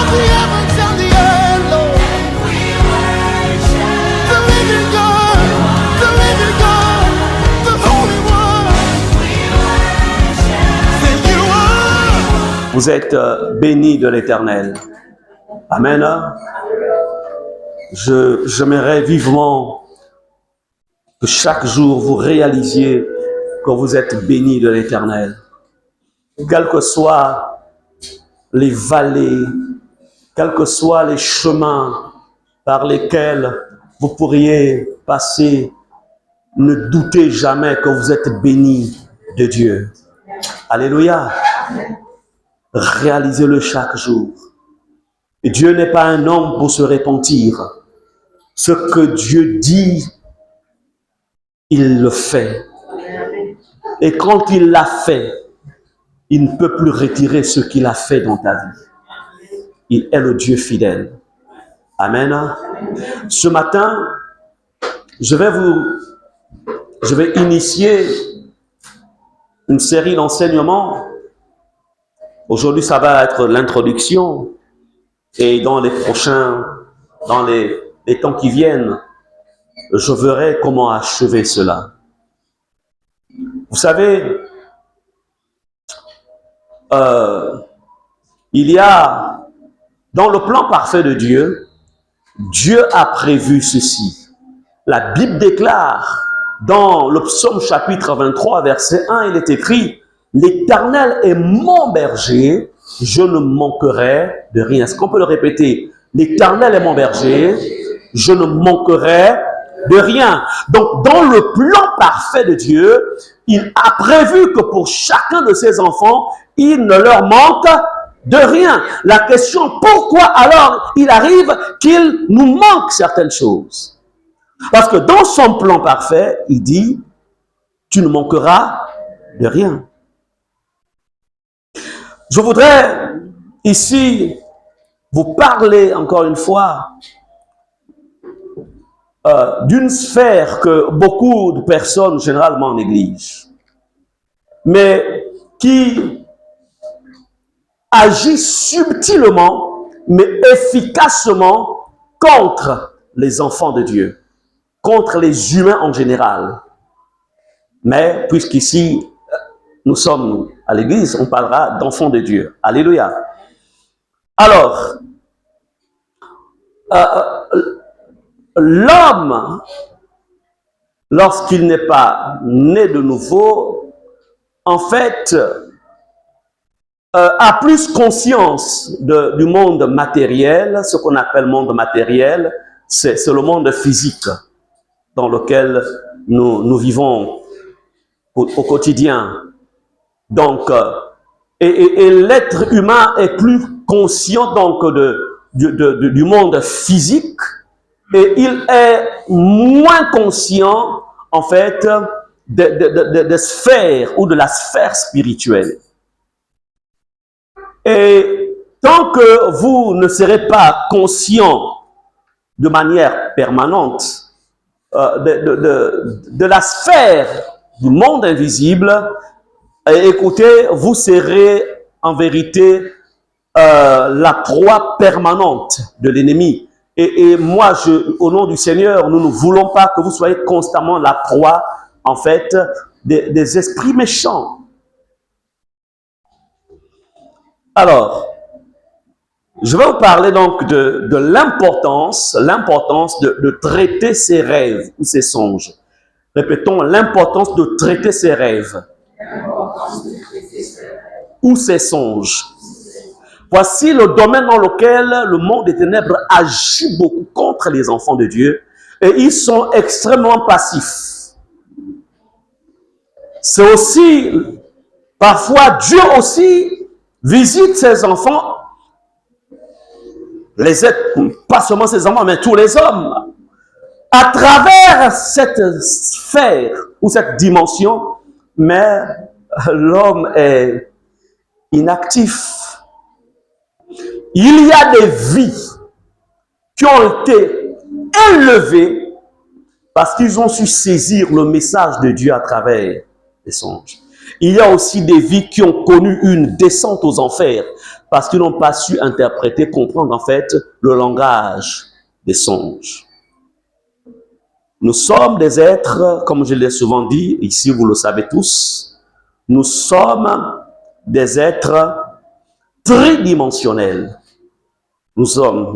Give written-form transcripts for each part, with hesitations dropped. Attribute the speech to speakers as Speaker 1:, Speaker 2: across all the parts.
Speaker 1: of the heavens and the earth, Lord. The living God, the Holy One. Say you are.
Speaker 2: Vous êtes bénis de l'Éternel. Amen. J'aimerais vivement que chaque jour vous réalisiez que vous êtes bénis de l'Éternel. Quels que soient les vallées, quels que soient les chemins par lesquels vous pourriez passer, ne doutez jamais que vous êtes bénis de Dieu. Alléluia. Réalisez-le chaque jour. Et Dieu n'est pas un homme pour se repentir. Ce que Dieu dit, il le fait. Et quand il l'a fait, il ne peut plus retirer ce qu'il a fait dans ta vie. Il est le Dieu fidèle. Amen. Ce matin, je vais initier une série d'enseignements. Aujourd'hui, ça va être l'introduction. Et dans les temps qui viennent, je verrai comment achever cela. Vous savez, il y a, dans le plan parfait de Dieu, Dieu a prévu ceci. La Bible déclare, dans le psaume chapitre 23, verset 1, il est écrit, « L'Éternel est mon berger, je ne manquerai de rien. » Est-ce qu'on peut le répéter? L'Éternel est mon berger, je ne manquerai de rien. Donc, dans le plan parfait de Dieu, il a prévu que pour chacun de ses enfants, il ne leur manque de rien. La question, pourquoi alors il arrive qu'il nous manque certaines choses? Parce que dans son plan parfait, il dit, tu ne manqueras de rien. Je voudrais ici vous parler encore une fois d'une sphère que beaucoup de personnes généralement négligent, mais qui agit subtilement, mais efficacement contre les enfants de Dieu, contre les humains en général. Mais puisqu'ici, nous sommes à l'église, on parlera d'enfants de Dieu. Alléluia. Alors, l'homme, lorsqu'il n'est pas né de nouveau, en fait, a plus conscience du monde matériel. Ce qu'on appelle monde matériel, c'est le monde physique dans lequel nous vivons au quotidien. Donc, et l'être humain est plus conscient donc du monde physique, et il est moins conscient en fait des sphères ou de la sphère spirituelle. Et tant que vous ne serez pas conscient de manière permanente de la sphère du monde invisible, écoutez, vous serez en vérité la proie permanente de l'ennemi. Et moi, au nom du Seigneur, nous ne voulons pas que vous soyez constamment la proie, en fait, des esprits méchants. Alors, je vais vous parler donc de l'importance de traiter ses rêves ou ses songes. Répétons, l'importance de traiter ses rêves ou ses songes. Voici le domaine dans lequel le monde des ténèbres agit beaucoup contre les enfants de Dieu et ils sont extrêmement passifs. C'est aussi, parfois Dieu aussi visite ses enfants, les êtres, pas seulement ses enfants, mais tous les hommes, à travers cette sphère ou cette dimension, mais l'homme est inactif. Il y a des vies qui ont été élevées parce qu'ils ont su saisir le message de Dieu à travers les songes. Il y a aussi des vies qui ont connu une descente aux enfers parce qu'ils n'ont pas su interpréter, comprendre en fait le langage des songes. Nous sommes des êtres, comme je l'ai souvent dit, ici vous le savez tous, nous sommes des êtres tridimensionnels. Nous sommes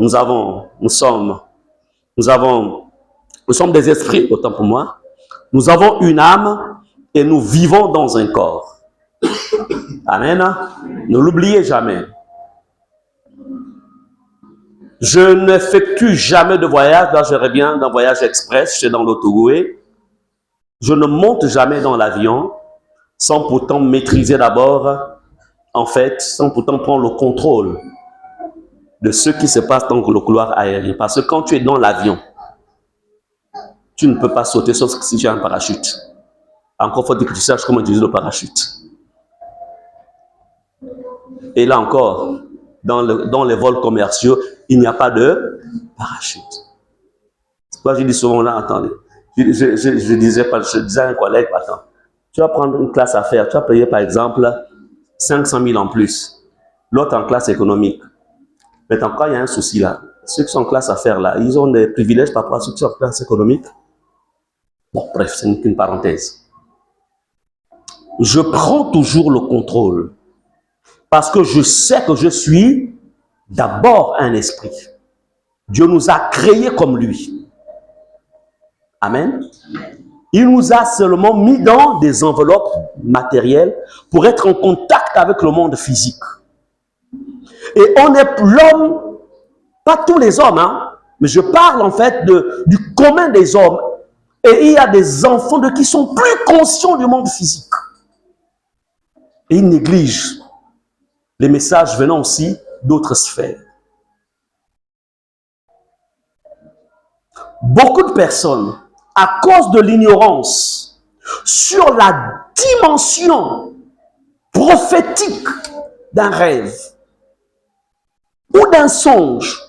Speaker 2: des esprits, autant pour moi. Nous avons une âme et nous vivons dans un corps. Amen. Ne l'oubliez jamais. Je n'effectue jamais de voyage. Là, je reviens d'un voyage express. J'étais dans l'Autogoué. Je ne monte jamais dans l'avion sans pourtant maîtriser d'abord, en fait, sans pourtant prendre le contrôle de ce qui se passe dans le couloir aérien. Parce que quand tu es dans l'avion, tu ne peux pas sauter sauf si tu as un parachute. Encore faut-il que tu saches comment utiliser le parachute. Et là encore, dans les vols commerciaux, il n'y a pas de parachute. C'est pourquoi je dis souvent là, attendez, je disais à un collègue, attends, tu vas prendre une classe affaires, tu vas payer par exemple 500 000 en plus, l'autre en classe économique. Mais encore, il y a un souci là. Ceux qui sont en classe affaires là, ils ont des privilèges par rapport à ceux qui sont en classe économique. Bon, bref, c'est qu'une parenthèse. Je prends toujours le contrôle parce que je sais que je suis d'abord un esprit. Dieu nous a créés comme lui. Amen. Il nous a seulement mis dans des enveloppes matérielles pour être en contact avec le monde physique. Et on est l'homme, pas tous les hommes, hein, mais je parle en fait du commun des hommes. Et il y a des enfants qui sont plus conscients du monde physique. Et ils négligent les messages venant aussi d'autres sphères. Beaucoup de personnes, à cause de l'ignorance sur la dimension prophétique d'un rêve ou d'un songe,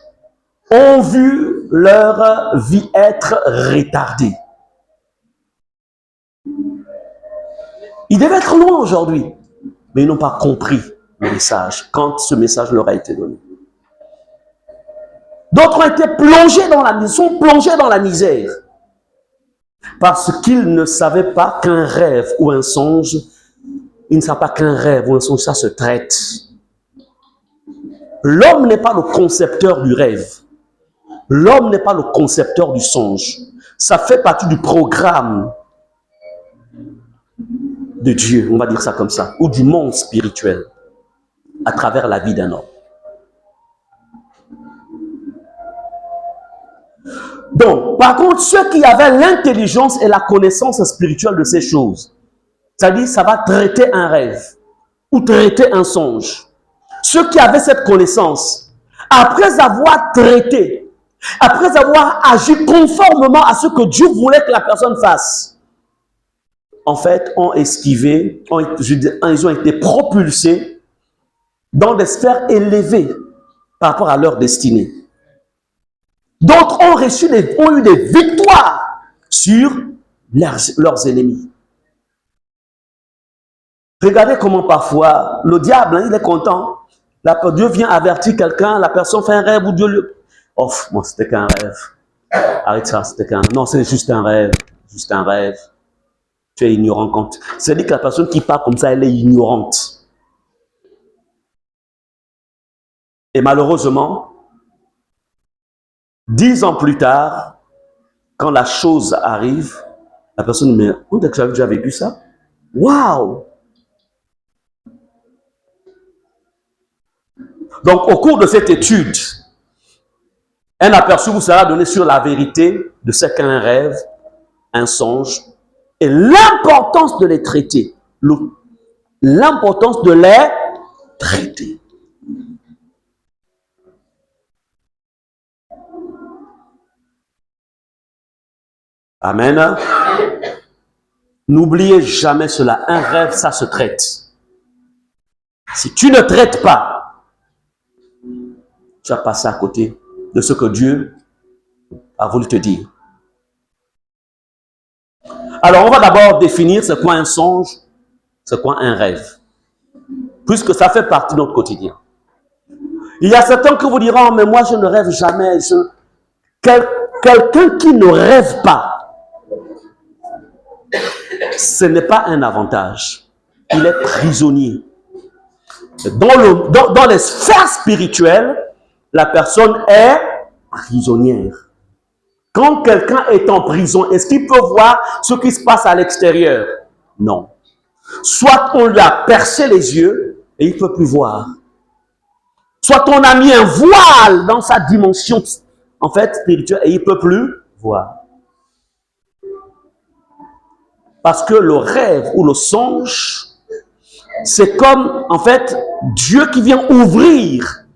Speaker 2: ont vu leur vie être retardée. Ils devaient être loin aujourd'hui, mais ils n'ont pas compris le message quand ce message leur a été donné. D'autres ont été plongés dans la misère parce qu'ils ne savaient pas qu'un rêve ou un songe, ils ne savent pas qu'un rêve ou un songe, ça se traite. L'homme n'est pas le concepteur du rêve. L'homme n'est pas le concepteur du songe. Ça fait partie du programme de Dieu, on va dire ça comme ça, ou du monde spirituel, à travers la vie d'un homme. Donc, par contre, ceux qui avaient l'intelligence et la connaissance spirituelle de ces choses, c'est-à-dire ça va traiter un rêve ou traiter un songe. Ceux qui avaient cette connaissance, après avoir traité, après avoir agi conformément à ce que Dieu voulait que la personne fasse, en fait, ont esquivé, ils ont été propulsés dans des sphères élevées par rapport à leur destinée. D'autres ont eu des victoires sur leurs ennemis. Regardez comment parfois le diable, il est content. Dieu vient avertir quelqu'un, la personne fait un rêve ou Dieu lui... Oh, moi c'était qu'un rêve. Arrête ça, c'était qu'un... Non, c'est juste un rêve. Juste un rêve. Tu es ignorant quand... C'est-à-dire que la personne qui parle comme ça, elle est ignorante. Et malheureusement, 10 ans plus tard, quand la chose arrive, la personne me dit, où est-ce que tu as déjà vécu ça? Waouh! Donc, au cours de cette étude, un aperçu vous sera donné sur la vérité de ce qu'est un rêve, un songe, et l'importance de les traiter. L'importance de les traiter. Amen. N'oubliez jamais cela. Un rêve, ça se traite. Si tu ne traites pas, tu vas passer à côté de ce que Dieu a voulu te dire. Alors, on va d'abord définir c'est quoi un songe, c'est quoi un rêve. Puisque ça fait partie de notre quotidien. Il y a certains qui vous diront, mais moi je ne rêve jamais. Quelqu'un qui ne rêve pas, ce n'est pas un avantage. Il est prisonnier. Dans les sphères spirituelles, la personne est prisonnière. Quand quelqu'un est en prison, est-ce qu'il peut voir ce qui se passe à l'extérieur? Non. Soit on lui a percé les yeux et il ne peut plus voir. Soit on a mis un voile dans sa dimension en fait spirituelle et il ne peut plus voir. Parce que le rêve ou le songe, c'est comme en fait Dieu qui vient ouvrir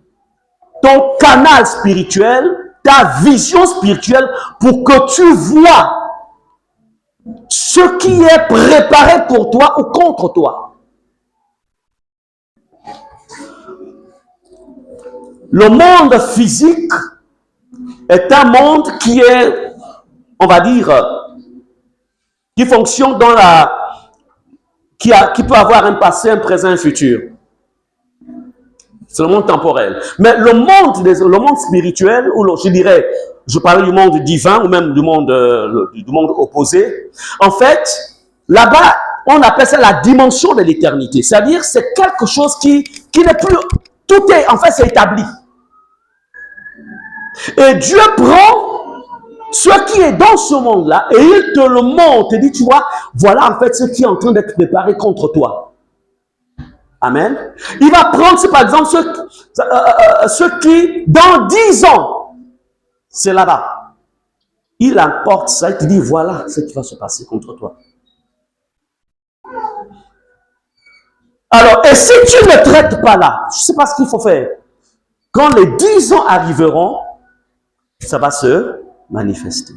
Speaker 2: ton canal spirituel, ta vision spirituelle pour que tu vois ce qui est préparé pour toi ou contre toi. Le monde physique est un monde qui est, on va dire, qui fonctionne dans qui peut avoir un passé, un présent, un futur. C'est le monde temporel. Mais le monde spirituel, ou je dirais, je parlais du monde divin ou même du monde opposé. En fait, là-bas, on appelle ça la dimension de l'éternité. C'est-à-dire, c'est quelque chose qui n'est plus... Tout est, en fait, c'est établi. Et Dieu prend ce qui est dans ce monde-là et il te le montre. Il dit, tu vois, voilà en fait ce qui est en train d'être préparé contre toi. Amen. Il va prendre, par exemple, ceux qui, dans 10 ans, c'est là-bas. Il emporte ça et te dit, voilà ce qui va se passer contre toi. Alors, et si tu ne traites pas là, je ne sais pas ce qu'il faut faire. Quand les 10 ans arriveront, ça va se manifester.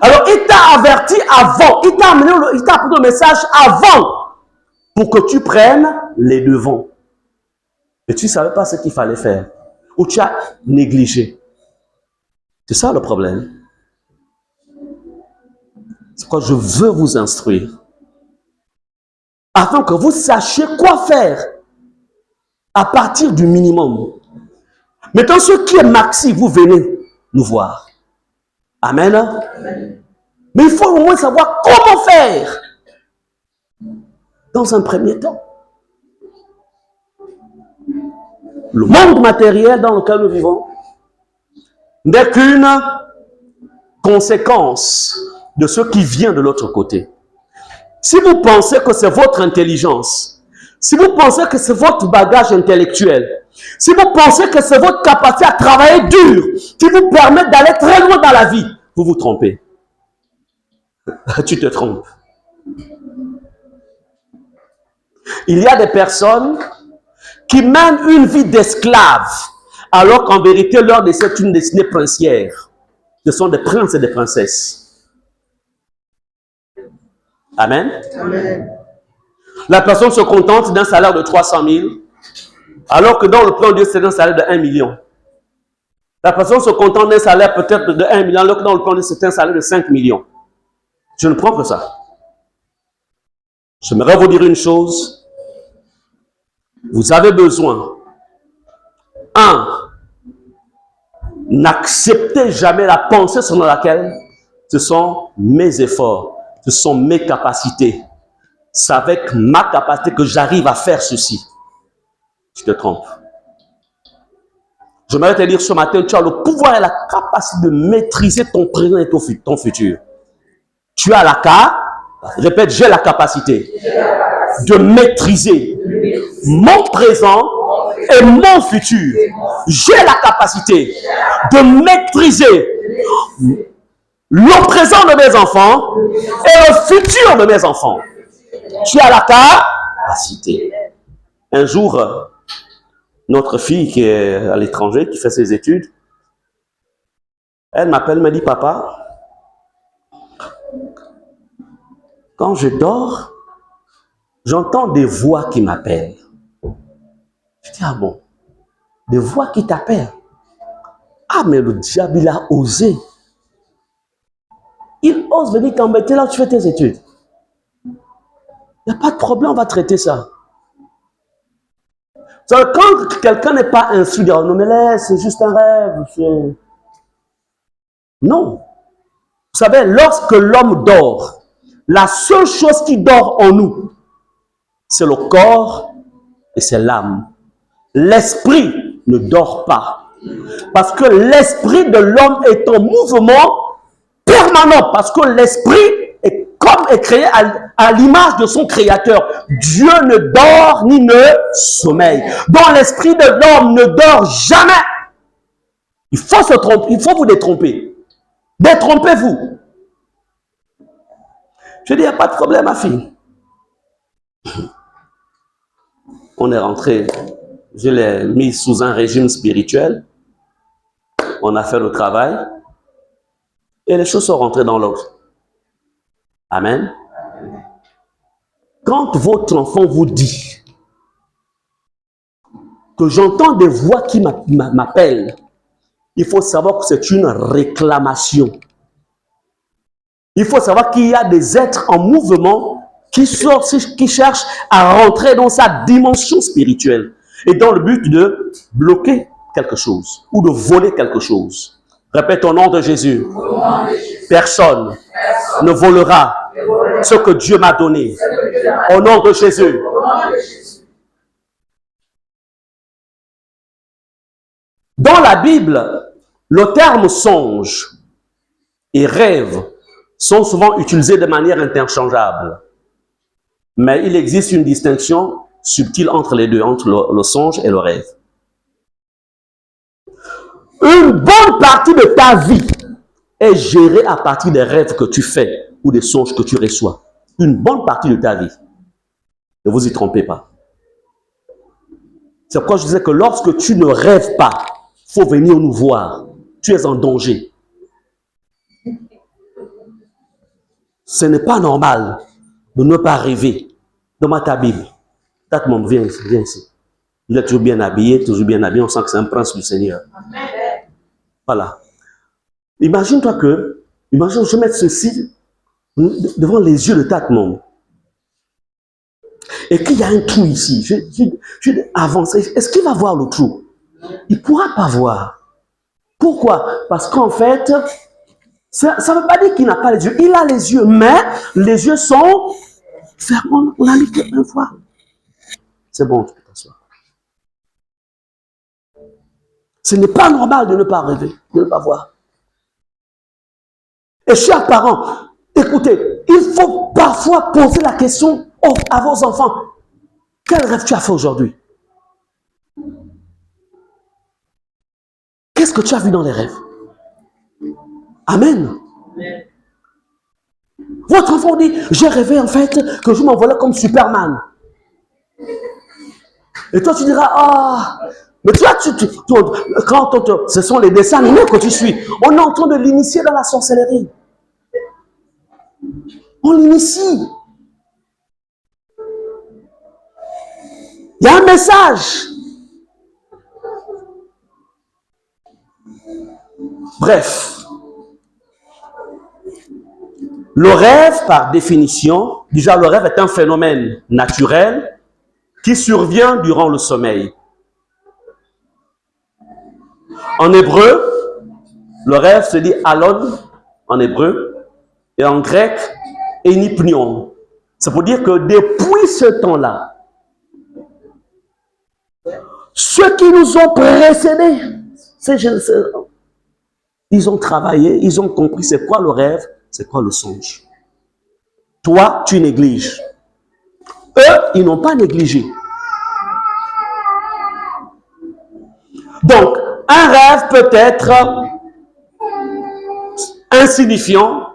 Speaker 2: Alors, il t'a averti avant, il t'a apporté le message avant pour que tu prennes les devants. Et tu ne savais pas ce qu'il fallait faire. Ou tu as négligé. C'est ça le problème. C'est pourquoi je veux vous instruire. Afin que vous sachiez quoi faire à partir du minimum. Maintenant, ce qui est maxi, vous venez nous voir. Amen. Amen. Mais il faut au moins savoir comment faire. Dans un premier temps. Le monde matériel dans lequel nous vivons n'est qu'une conséquence de ce qui vient de l'autre côté. Si vous pensez que c'est votre intelligence, si vous pensez que c'est votre bagage intellectuel, si vous pensez que c'est votre capacité à travailler dur qui vous permet d'aller très loin dans la vie, vous vous trompez. Tu te trompes. Il y a des personnes qui mènent une vie d'esclave, alors qu'en vérité, leur destinée est une destinée princière. Ce sont des princes et des princesses. Amen. Amen. La personne se contente d'un salaire de 300 000, alors que dans le plan de Dieu, c'est un salaire de 1 million. La personne se contente d'un salaire peut-être de 1 million, alors que dans le plan de Dieu, c'est un salaire de 5 millions. Je ne prends que ça. J'aimerais vous dire une chose. Vous avez besoin, n'acceptez jamais la pensée selon laquelle ce sont mes efforts, ce sont mes capacités. C'est avec ma capacité que j'arrive à faire ceci. Tu te trompes. J'aimerais te dire ce matin, tu as le pouvoir et la capacité de maîtriser ton présent et ton futur. Tu as la capacité, répète, j'ai la capacité de maîtriser mon présent et mon futur. J'ai la capacité de maîtriser le présent de mes enfants et le futur de mes enfants. Tu as la capacité. Un jour, notre fille qui est à l'étranger, qui fait ses études, elle m'appelle, me dit, papa, quand je dors, j'entends des voix qui m'appellent. Je dis, ah bon, des voix qui t'appellent. Ah, mais le diable, il a osé. Il ose venir t'embêter là où tu fais tes études. Il n'y a pas de problème, on va traiter ça. Quand quelqu'un n'est pas instruit, dire, non mais laisse, c'est juste un rêve. Non. Vous savez, lorsque l'homme dort, la seule chose qui dort en nous, c'est le corps et c'est l'âme. L'esprit ne dort pas. Parce que l'esprit de l'homme est en mouvement permanent. Parce que l'esprit est créé à l'image de son créateur. Dieu ne dort ni ne sommeille. Donc l'esprit de l'homme ne dort jamais. Il faut se tromper, il faut vous détromper. Détrompez-vous. Je dis, il n'y a pas de problème, ma fille. On est rentré, je l'ai mis sous un régime spirituel. On a fait le travail. Et les choses sont rentrées dans l'ordre. Amen. Quand votre enfant vous dit que j'entends des voix qui m'appellent, il faut savoir que c'est une réclamation. Il faut savoir qu'il y a des êtres en mouvement qui cherchent à rentrer dans sa dimension spirituelle et dans le but de bloquer quelque chose ou de voler quelque chose. Répète au nom de Jésus. Personne ne volera ce que Dieu m'a donné. Au nom de Jésus. Dans la Bible, le terme songe et rêve sont souvent utilisés de manière interchangeable. Mais il existe une distinction subtile entre les deux, entre le songe et le rêve. Une bonne partie de ta vie est gérée à partir des rêves que tu fais ou des songes que tu reçois. Une bonne partie de ta vie. Ne vous y trompez pas. C'est pourquoi je disais que lorsque tu ne rêves pas, il faut venir nous voir. Tu es en danger. Ce n'est pas normal de ne pas rêver. Demande ta Bible. Tatemom, viens ici, viens ici. Il est toujours bien habillé, on sent que c'est un prince du Seigneur. Voilà. Imagine-toi que, imagine je mets ceci devant les yeux de Tatemom. Et qu'il y a un trou ici. Je avance. Est-ce qu'il va voir le trou? Il ne pourra pas voir. Pourquoi? Parce qu'en fait, ça ne veut pas dire qu'il n'a pas les yeux. Il a les yeux, mais les yeux sont fermés. On a mis une fois. C'est bon, tu peux t'asseoir. Ce n'est pas normal de ne pas rêver, de ne pas voir. Et chers parents, écoutez, il faut parfois poser la question à vos enfants. Quel rêve tu as fait aujourd'hui? Qu'est-ce que tu as vu dans les rêves? Amen. Votre enfant dit, j'ai rêvé en fait que je m'envolais comme Superman. Et toi tu diras, ah, mais ce sont les dessins animés que tu suis. On est en train de l'initier dans la sorcellerie. On l'initie. Il y a un message. Bref. Le rêve, par définition, déjà le rêve est un phénomène naturel qui survient durant le sommeil. En hébreu, le rêve se dit alon en hébreu et en grec enipnion. C'est pour dire que depuis ce temps-là, ceux qui nous ont précédés, ils ont travaillé, ils ont compris c'est quoi le rêve, c'est quoi le songe. Toi, tu négliges. Eux, ils n'ont pas négligé. Donc, un rêve peut être insignifiant,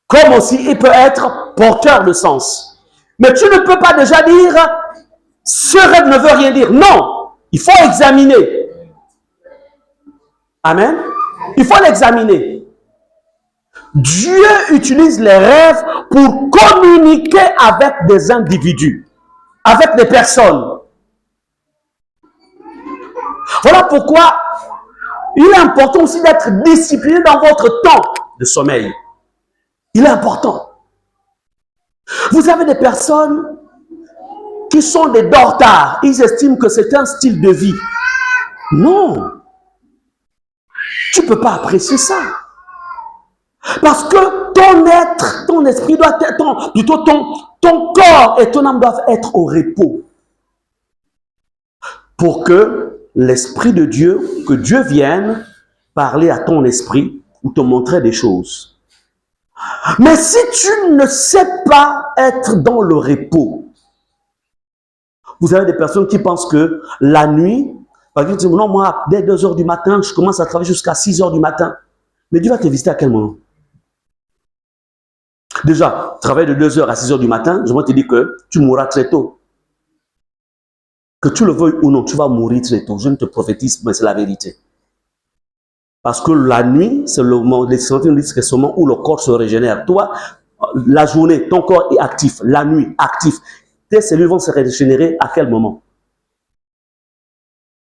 Speaker 2: comme aussi il peut être porteur de sens. Mais tu ne peux pas déjà dire, ce rêve ne veut rien dire. Non, il faut examiner. Amen. Il faut l'examiner. Dieu utilise les rêves pour communiquer avec des individus, avec des personnes. Voilà pourquoi il est important aussi d'être discipliné dans votre temps de sommeil. Il est important. Vous avez des personnes, qui sont des dortards, ils estiment que c'est un style de vie. Non. Tu ne peux pas apprécier ça. Parce que ton être, ton esprit doit être, plutôt ton corps et ton âme doivent être au repos. Pour que l'Esprit de Dieu, que Dieu vienne parler à ton esprit ou te montrer des choses. Mais si tu ne sais pas être dans le repos, vous avez des personnes qui pensent que la nuit, par exemple, non, moi, dès 2 heures du matin, je commence à travailler jusqu'à 6 heures du matin. Mais Dieu va te visiter à quel moment? Déjà, travailler de 2 heures à 6 heures du matin, je vais te dire que tu mourras très tôt. Que tu le veuilles ou non, tu vas mourir très tôt. Je ne te prophétise, mais c'est la vérité. Parce que la nuit, c'est le moment, les scientifiques disent que c'est le moment où le corps se régénère. Toi, la journée, ton corps est actif. La nuit, actif. Tes cellules vont se régénérer à quel moment?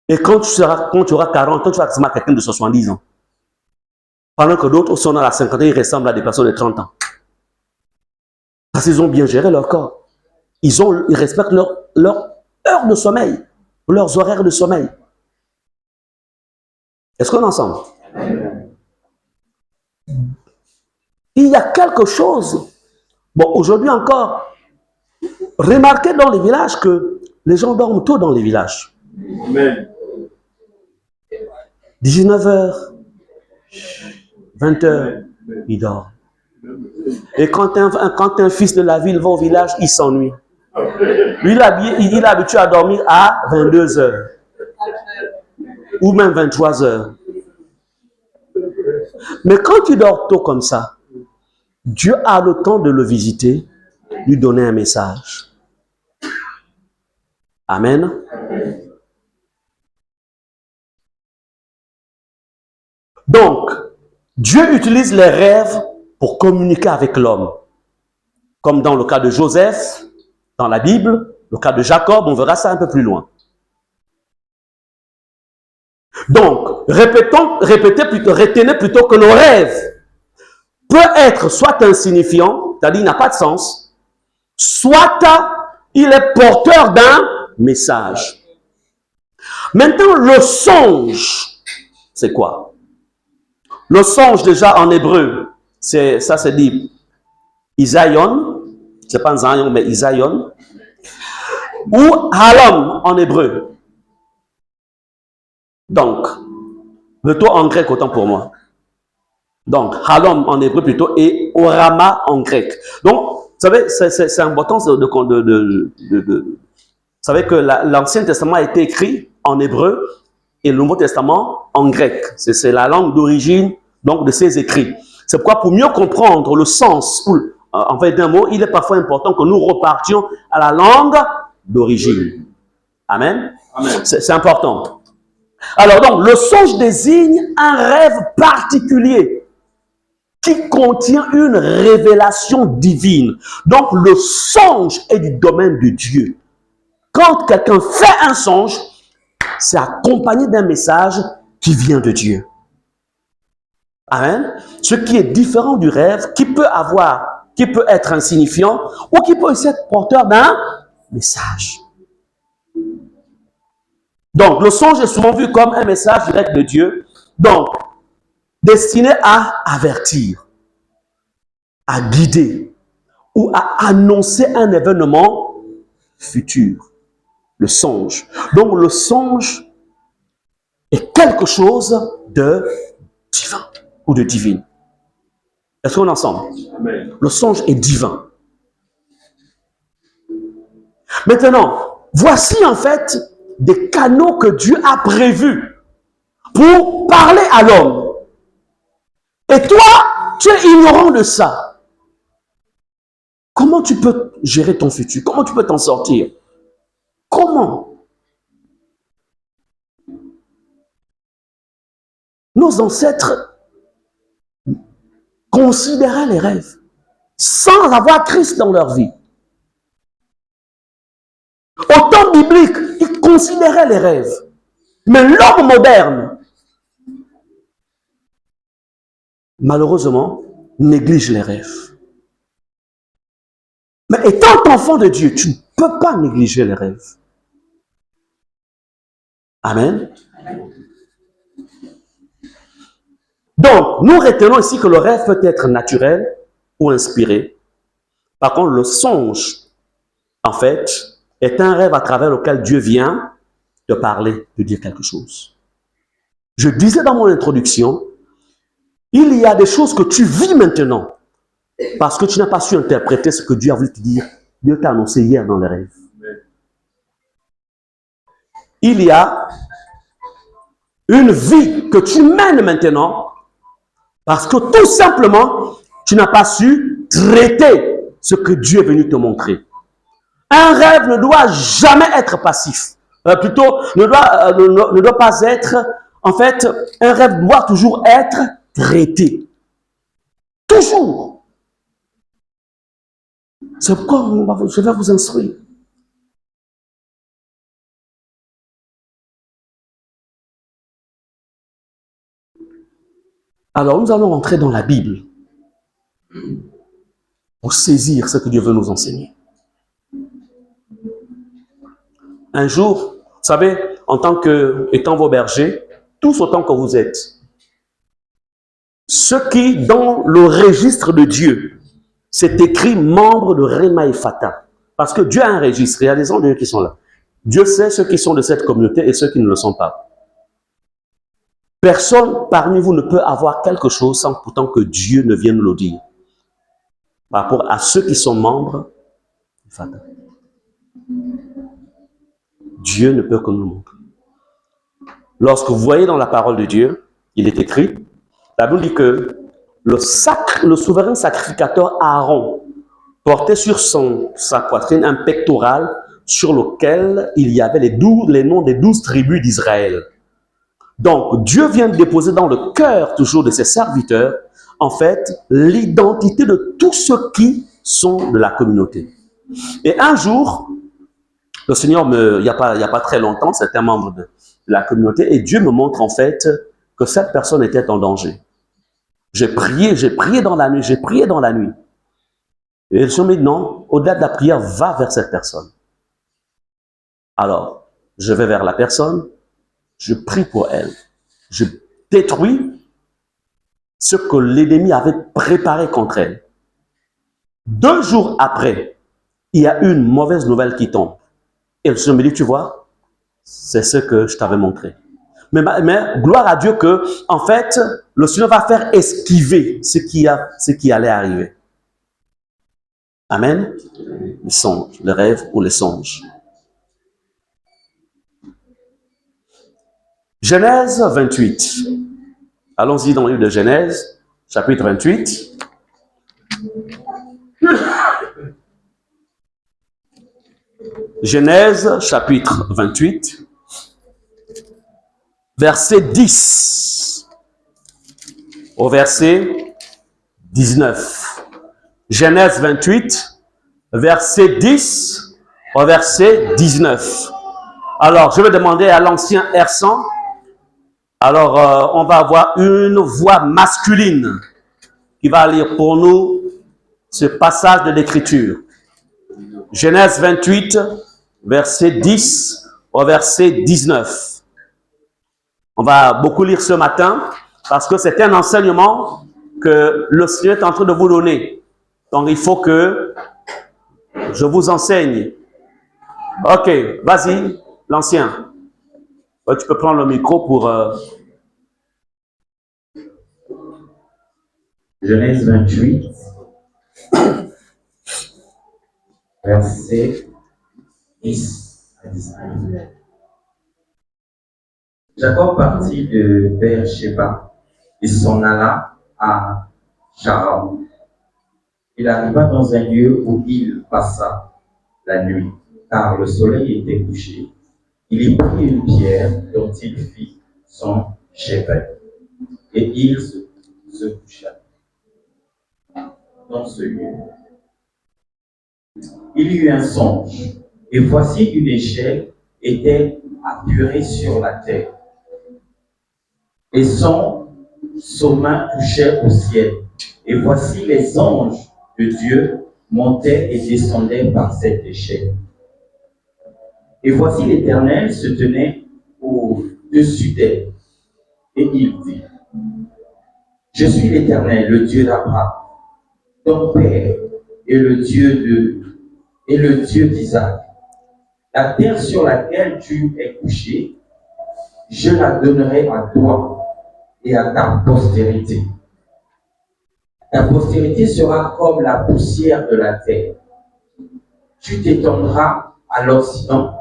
Speaker 2: Et quand tu auras 40 ans, tu vas ressembler à quelqu'un de 70 ans. Pendant que d'autres sont dans la cinquantaine, ils ressemblent à des personnes de 30 ans. Parce qu'ils ont bien géré leur corps. Ils respectent leur heure de sommeil, leurs horaires de sommeil. Est-ce qu'on est ensemble? Il y a quelque chose. Bon, aujourd'hui encore, remarquez dans les villages que les gens dorment tôt dans les villages.
Speaker 3: Amen.
Speaker 2: 19h, 20h, ils dorment. Et quand un fils de la ville va au village, il s'ennuie. Lui, il est habitué à dormir à 22h. Ou même 23h. Mais quand tu dors tôt comme ça, Dieu a le temps de le visiter, lui donner un message. Amen. Donc, Dieu utilise les rêves pour communiquer avec l'homme. Comme dans le cas de Joseph, dans la Bible, le cas de Jacob, on verra ça un peu plus loin. Donc, retenez plutôt que le rêve peut être soit insignifiant, c'est-à-dire il n'a pas de sens, soit il est porteur d'un message. Maintenant, le songe, c'est quoi? Le songe, déjà en hébreu, ça se dit Isaïon, c'est pas Zion, mais Isaïon, ou Halom en hébreu. Donc, plutôt en grec, autant pour moi. Donc, Halom en hébreu plutôt et Orama en grec. Donc, vous savez, c'est important vous savez que l'Ancien Testament a été écrit en hébreu et le Nouveau Testament en grec. C'est la langue d'origine donc de ces écrits. C'est pourquoi pour mieux comprendre le sens en fait d'un mot, il est parfois important que nous repartions à la langue d'origine. Amen. Amen. C'est important. Alors donc, le songe désigne un rêve particulier qui contient une révélation divine. Donc, le songe est du domaine de Dieu. Quand quelqu'un fait un songe, c'est accompagné d'un message qui vient de Dieu. Amen. Ce qui est différent du rêve, qui peut être insignifiant ou qui peut aussi être porteur d'un message. Donc, le songe est souvent vu comme un message direct de Dieu, donc destiné à avertir, à guider ou à annoncer un événement futur. Le songe. Donc, le songe est quelque chose de divin ou de divine. Est-ce qu'on est ensemble? Amen. Le songe est divin. Maintenant, voici en fait des canaux que Dieu a prévus pour parler à l'homme. Et toi, tu es ignorant de ça. Comment tu peux gérer ton futur? Comment tu peux t'en sortir? Comment? Nos ancêtres considéraient les rêves sans avoir Christ dans leur vie. Au temps biblique, ils considéraient les rêves. Mais l'homme moderne, malheureusement, néglige les rêves. Mais étant enfant de Dieu, tu ne peux pas négliger les rêves. Amen. Donc, nous retenons ici que le rêve peut être naturel ou inspiré. Par contre, le songe, en fait, est un rêve à travers lequel Dieu vient te parler, te dire quelque chose. Je disais dans mon introduction, il y a des choses que tu vis maintenant parce que tu n'as pas su interpréter ce que Dieu a voulu te dire. Dieu t'a annoncé hier dans les rêves. Il y a une vie que tu mènes maintenant parce que tout simplement, tu n'as pas su traiter ce que Dieu est venu te montrer. Un rêve ne doit jamais être passif. Plutôt, ne doit pas être, en fait, un rêve doit toujours être traité. Toujours. C'est pourquoi je vais vous instruire. Alors, nous allons entrer dans la Bible pour saisir ce que Dieu veut nous enseigner. Un jour, vous savez, en tant qu'étant vos bergers, tous autant que vous êtes, ceux qui, dans le registre de Dieu, c'est écrit membre de Rema et Fata. Parce que Dieu a un registre, il y a des gens de Dieu qui sont là. Dieu sait ceux qui sont de cette communauté et ceux qui ne le sont pas. Personne parmi vous ne peut avoir quelque chose sans pourtant que Dieu ne vienne le dire. Par rapport à ceux qui sont membres du Fata. Dieu ne peut que nous le montrer. Lorsque vous voyez dans la parole de Dieu, il est écrit, la Bible dit que le souverain sacrificateur Aaron portait sur sa poitrine un pectoral sur lequel il y avait les noms des 12 tribus d'Israël. Donc, Dieu vient de déposer dans le cœur toujours de ses serviteurs, en fait, l'identité de tous ceux qui sont de la communauté. Et un jour, le Seigneur, il n'y a pas très longtemps, c'était un membre de la communauté, et Dieu me montre en fait que cette personne était en danger. J'ai prié dans la nuit, Et le Seigneur me dit non, au-delà de la prière, va vers cette personne. Alors, je vais vers la personne, je prie pour elle. Je détruis ce que l'ennemi avait préparé contre elle. 2 jours après, il y a une mauvaise nouvelle qui tombe. Et le Seigneur me dit, tu vois, c'est ce que je t'avais montré. Mais gloire à Dieu que, en fait, le Seigneur va faire esquiver ce qui allait arriver. Amen. Les songes, les rêves ou les songes. Genèse 28. Allons-y dans le livre de Genèse, chapitre 28. Genèse, chapitre 28, verset 10 au verset 19. Genèse 28, verset 10 au verset 19. Alors, je vais demander à l'ancien R100. Alors, on va avoir une voix masculine qui va lire pour nous ce passage de l'Écriture. Genèse 28, verset 10 au verset 19. On va beaucoup lire ce matin parce que c'est un enseignement que le Seigneur est en train de vous donner. Donc, il faut que je vous enseigne. Ok, vas-y, l'ancien. Tu peux prendre le micro pour...
Speaker 3: Genèse 28, verset 10 à 19. Jacob partit de Beer-Sheba et s'en alla à Charan. Il arriva dans un lieu où il passa la nuit, car le soleil était couché. Il y prit une pierre dont il fit son chevet, et il se coucha dans ce lieu. Il y eut un songe, et voici une échelle était appurée sur la terre, et son sommet touchait au ciel. Et voici les anges de Dieu montaient et descendaient par cette échelle. Et voici l'Éternel se tenait au-dessus d'elle. Et il dit, je suis l'Éternel, le Dieu d'Abraham, ton père, et le Dieu d'Isaac. La terre sur laquelle tu es couché, je la donnerai à toi et à ta postérité. Ta postérité sera comme la poussière de la terre. Tu t'étendras à l'Occident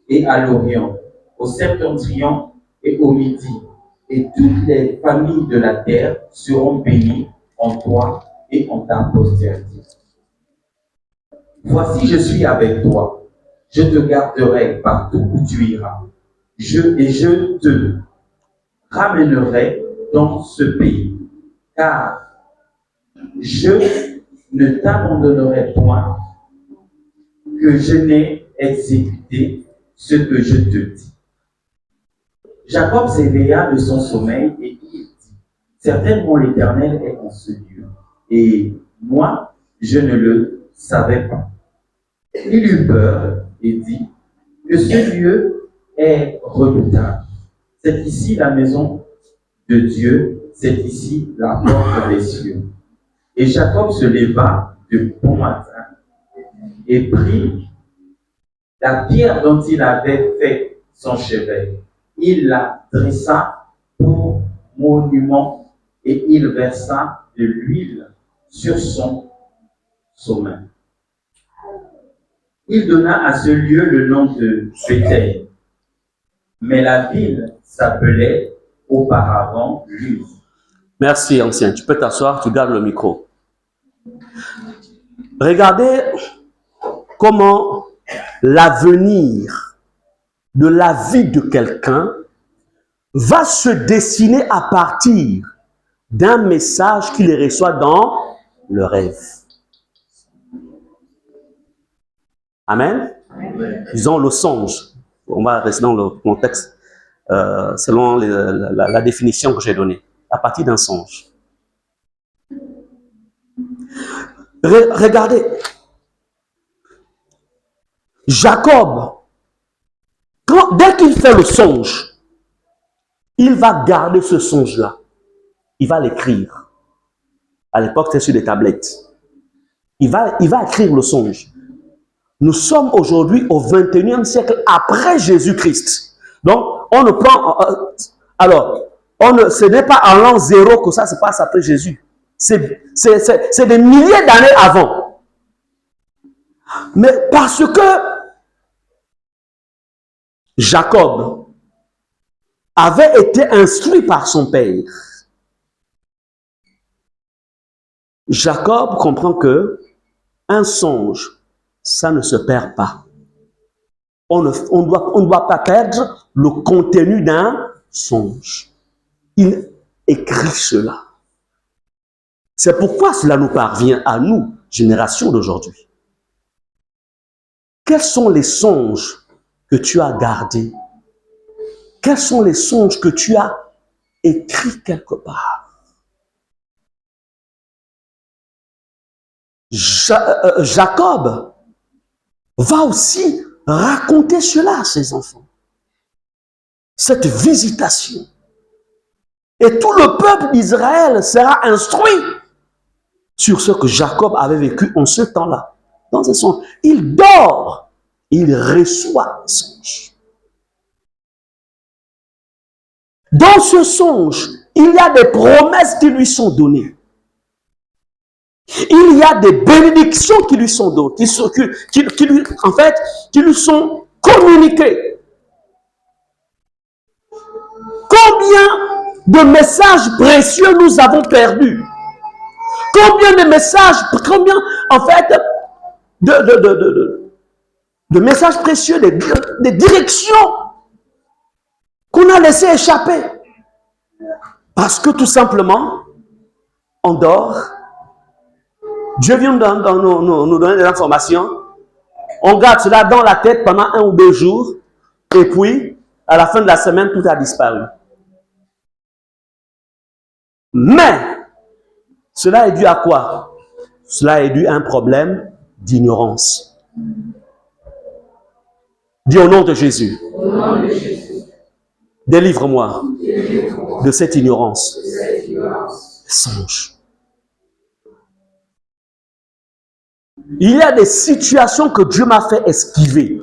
Speaker 3: et à l'Orient, au septentrion et au Midi, et toutes les familles de la terre seront bénies en toi et en ta postérité. Voici, je suis avec toi. Je te garderai partout où tu iras. Je te ramènerai dans ce pays, car je ne t'abandonnerai point que je n'ai exécuté ce que je te dis. Jacob s'éveilla de son sommeil et il dit, certainement l'Éternel est en ce lieu, et moi, je ne le savais pas. Il eut peur et dit que ce lieu est redoutable. C'est ici la maison de Dieu, c'est ici la porte des cieux. Et Jacob se leva de bon matin et prit la pierre dont il avait fait son chevet. Il la dressa pour monument et il versa de l'huile sur son sommet. Il donna à ce lieu le nom de Bethel, mais la ville s'appelait auparavant Luz.
Speaker 2: Merci, ancien. Tu peux t'asseoir, tu gardes le micro. Regardez comment l'avenir de la vie de quelqu'un va se dessiner à partir d'un message qu'il reçoit dans le rêve. Amen. Disons le songe. On va rester dans le contexte selon la définition que j'ai donnée. À partir d'un songe. Regardez. Jacob, dès qu'il fait le songe, il va garder ce songe-là. Il va l'écrire. À l'époque, c'est sur des tablettes. Il va écrire le songe. Nous sommes aujourd'hui au 21e siècle après Jésus-Christ. Donc, on ne prend... ce n'est pas en l'an 0 que ça se passe après Jésus. C'est des milliers d'années avant. Mais parce que Jacob avait été instruit par son père, Jacob comprend que un songe, ça ne se perd pas. On ne doit pas perdre le contenu d'un songe. Il écrit cela. C'est pourquoi cela nous parvient à nous, génération d'aujourd'hui. Quels sont les songes que tu as gardés? Quels sont les songes que tu as écrits quelque part? Jacob va aussi raconter cela à ses enfants. Cette visitation. Et tout le peuple d'Israël sera instruit sur ce que Jacob avait vécu en ce temps-là. Dans un songe, il dort, il reçoit un songe. Dans ce songe, il y a des promesses qui lui sont données. Il y a des bénédictions qui lui sont données, qui lui sont communiquées. Combien de messages précieux nous avons perdus? Combien de messages, de messages précieux, des directions qu'on a laissé échapper. Parce que tout simplement, on dort. Dieu vient nous donner des informations. On garde cela dans la tête pendant 1 ou 2 jours. Et puis, à la fin de la semaine, tout a disparu. Mais, cela est dû à quoi? Cela est dû à un problème d'ignorance. Dis au nom de Jésus. Délivre-moi de cette ignorance. Songe. Il y a des situations que Dieu m'a fait esquiver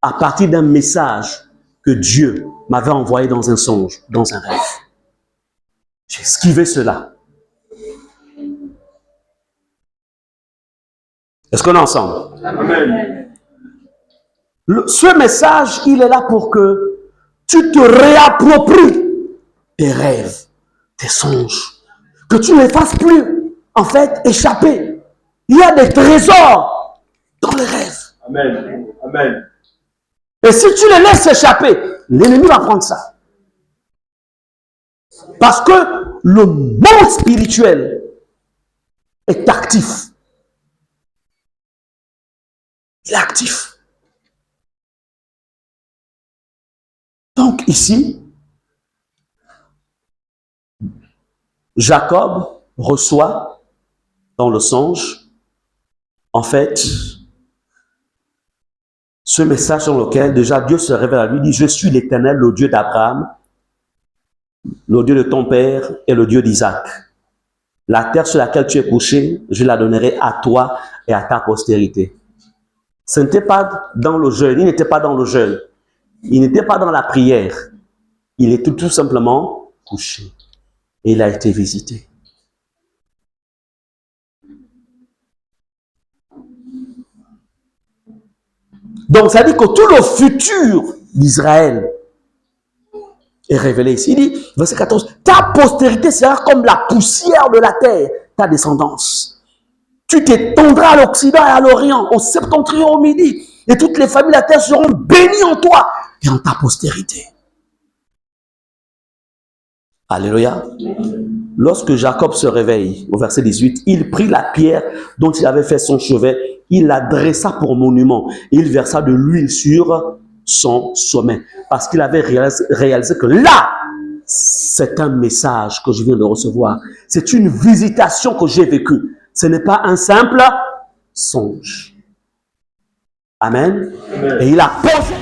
Speaker 2: à partir d'un message que Dieu m'avait envoyé dans un songe, dans un rêve. J'ai esquivé cela. Est-ce qu'on est ensemble?
Speaker 4: Amen.
Speaker 2: Ce message, il est là pour que tu te réappropries tes rêves, tes songes. Que tu ne les fasses plus, en fait, échapper. Il y a des trésors dans les rêves.
Speaker 4: Amen. Amen.
Speaker 2: Et si tu les laisses échapper, l'ennemi va prendre ça. Parce que le monde spirituel est actif. Il est actif. Donc ici, Jacob reçoit dans le songe, en fait, ce message dans lequel déjà Dieu se révèle à lui, dit, je suis l'Éternel, le Dieu d'Abraham, le Dieu de ton père et le Dieu d'Isaac. La terre sur laquelle tu es couché, je la donnerai à toi et à ta postérité. Ce n'était pas dans le jeûne, il n'était pas dans le jeûne, il n'était pas dans la prière, il était tout simplement couché et il a été visité. Donc ça dit que tout le futur d'Israël est révélé ici. Il dit, verset 14, ta postérité sera comme la poussière de la terre, ta descendance. Tu t'étendras à l'Occident et à l'Orient, au septentrion, au midi, et toutes les familles de la terre seront bénies en toi et en ta postérité. Alléluia. Lorsque Jacob se réveille, au verset 18, il prit la pierre dont il avait fait son chevet, il la dressa pour monument, et il versa de l'huile sur son sommet, parce qu'il avait réalisé que là, c'est un message que je viens de recevoir. C'est une visitation que j'ai vécue. Ce n'est pas un simple songe. Amen.
Speaker 4: Amen.
Speaker 2: Et il a posé